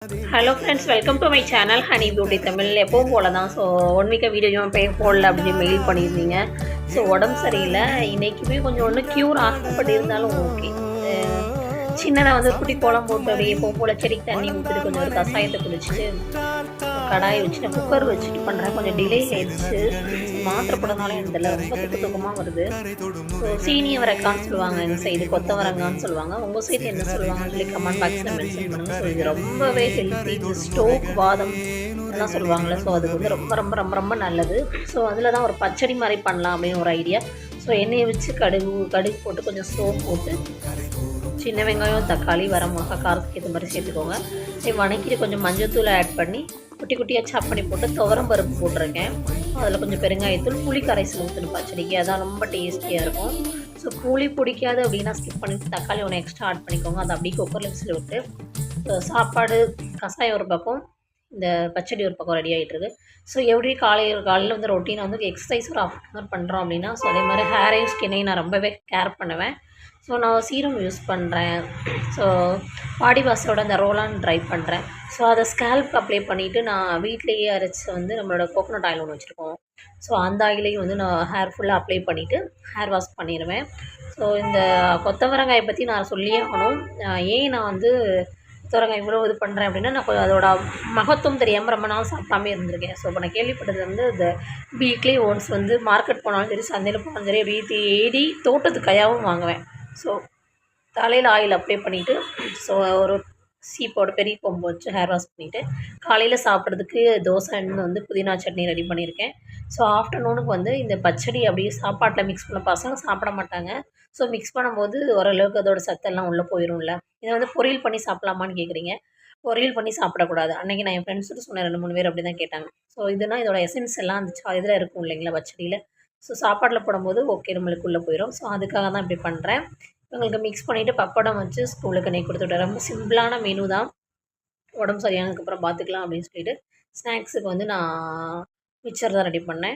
Hello friends, welcome to my channel honey beauty Tamil. எப்பவும் போல தான். ஸோ 1 வீக்காக வீடியோ போடல அப்படின்னு மெயில் பண்ணியிருந்தீங்க. ஸோ உடம்பு சரியில்லை. இன்றைக்குமே கொஞ்சம் ஒன்று க்யூர் ஆகலை, பட் இருந்தாலும் ஓகே. சின்னதாக வந்து குட்டி கோலம் போட்டு அப்படியே எப்பவும் போல் செடிக்கு தண்ணி ஊற்றிட்டு கொஞ்சம் ஒரு கஷாயத்தை குடிச்சிட்டு கடாயை வச்சு நான் குக்கர் வச்சுட்டு பண்ணுறேன். கொஞ்சம் டிலே ஆயிடுச்சு. மாத்திரை போடனால எனக்கு ரொம்ப தூக்கமாக வருது. ஸோ சீனி அவரைக்கான்னு சொல்லுவாங்க எங்கள் சைடு, கொத்தவரங்கான்னு சொல்லுவாங்க. உங்கள் சைடு என்ன சொல்லுவாங்கன்னு சொல்லி கமெண்ட் பாக்ஸில் மென்ஷன் பண்ணுங்கள். ஸோ இது ரொம்பவே ஹெல்த்தி. இது ஸ்டோக் வாதம் எல்லாம் சொல்லுவாங்கள்ல, ஸோ அதுக்கு வந்து ரொம்ப ரொம்ப ரொம்ப ரொம்ப நல்லது. ஸோ அதில் தான் ஒரு பச்சடி மாதிரி பண்ணலாம் அப்படின்னு ஒரு ஐடியா. ஸோ எண்ணெயை வச்சு கடுகு போட்டு கொஞ்சம் சோப் போட்டு சின்ன வெங்காயம், தக்காளி, வரமிளகா காரத்துக்கு ஏற்ற மாதிரி சேர்த்துக்கோங்க. சரி, வணக்கிட்டு கொஞ்சம் மஞ்சள்தூள் ஆட் பண்ணி குட்டி குட்டியாக சாப் பண்ணி போட்டு துவரம் பருப்பு போட்டிருக்கேன். அதில் கொஞ்சம் பெருங்காயத்தூள், புளி கரைசல் ஊற்றணும் பச்சடிக்கு. அதான் ரொம்ப டேஸ்டியாக இருக்கும். ஸோ புளி பிடிக்காது அப்படின்னா ஸ்கிப் பண்ணிவிட்டு தக்காளி ஒன்று எக்ஸ்ட்ரா ஆட் பண்ணிக்கோங்க. அதை அப்படியே குக்கரில் விசில் விட்டு சாப்பாடு கஷாயம் ஒரு பக்கம், இந்த பச்சடி ஒரு பக்கம் ரெடி ஆகிட்டுருக்கு. ஸோ எப்படி காலையில் வந்து ரொட்டீனாக வந்து எக்ஸசைஸ் ஒரு 1/2 hour பண்ணுறோம் அப்படின்னா, ஸோ அதே மாதிரி ஹேரையும் ஸ்கின்னையும் நான் ரொம்பவே கேர் பண்ணுவேன். ஸோ நான் சீரம் யூஸ் பண்ணுறேன். ஸோ பாடி வாஷோட அந்த ரோலான் ட்ரை பண்ணுறேன். ஸோ அதை ஸ்கேல்ப் அப்ளை பண்ணிவிட்டு நான் வீட்டிலேயே அரைச்சி வந்து நம்மளோட கோகோனட் ஆயில் ஒன்று வச்சுருக்கோம். ஸோ அந்த ஆயிலையும் வந்து நான் ஹேர் ஃபுல்லாக அப்ளை பண்ணிவிட்டு ஹேர் வாஷ் பண்ணிடுவேன். ஸோ இந்த கொத்தவரங்காயை பற்றி நான் சொல்லியே ஆகணும். ஏன் நான் வந்து கொத்தவரங்காய் இவ்வளோ இது பண்ணுறேன் அப்படின்னா, நான் கொஞ்சம் அதோட மகத்துவம் தெரியாமல் ரொம்ப நாள் சாப்பிடாமே இருந்திருக்கேன். ஸோ இப்போ நான் கேள்விப்பட்டது வந்து இந்த வீக்லி ஒன்ஸ் வந்து மார்க்கெட் போனாலும் சரி, சந்தையில் போனாலும் சரி, அப்படியே தேடி தோட்டத்து கையாகவும் வாங்குவேன். ஸோ தலையில் ஆயில் அப்ளை பண்ணிவிட்டு, ஸோ ஒரு சீப்போட பெரிய கொம்பு வச்சு ஹேர் வாஷ் பண்ணிவிட்டு காலையில் சாப்பிட்றதுக்கு தோசைன்னு வந்து புதினா சட்னி ரெடி பண்ணியிருக்கேன். ஸோ ஆஃப்டர்நூனுக்கு வந்து இந்த பச்சடி அப்படியே சாப்பாட்டில் மிக்ஸ் பண்ண, பசங்க சாப்பிட மாட்டாங்க. ஸோ மிக்ஸ் பண்ணும்போது ஓரளவுக்கு அதோட சத்தெல்லாம் உள்ளே போயிடும்ல. இதை வந்து பொரியல் பண்ணி சாப்பிட்லாமான்னு கேட்குறீங்க. பொரியல் பண்ணி சாப்பிடக்கூடாது. அன்றைக்கி நான் என் ஃப்ரெண்ட்ஸ்கிட்ட சொன்னேன், 2-3 பேர் அப்படி தான் கேட்டாங்க. ஸோ இதுனா இதோட எசன்ஸ் எல்லாம் அந்த இதில் இருக்கும் இல்லைங்களா, பச்சடியில். ஸோ சாப்பாட்டில் போடும்போது ஓகே நம்மளுக்கு உள்ளே போயிடும். ஸோ அதுக்காக தான் இப்படி பண்ணுறேன். இவங்களுக்கு மிக்ஸ் பண்ணிவிட்டு பப்படம் வச்சு ஸ்கூலுக்கு நெய் கொடுத்துட்டேன். ரொம்ப சிம்பிளான மெனு தான். உடம்பு சரியானதுக்கப்புறம் பார்த்துக்கலாம் அப்படின்னு சொல்லிட்டு ஸ்நாக்ஸுக்கு வந்து நான் மிக்சர் தான் ரெடி பண்ணேன்.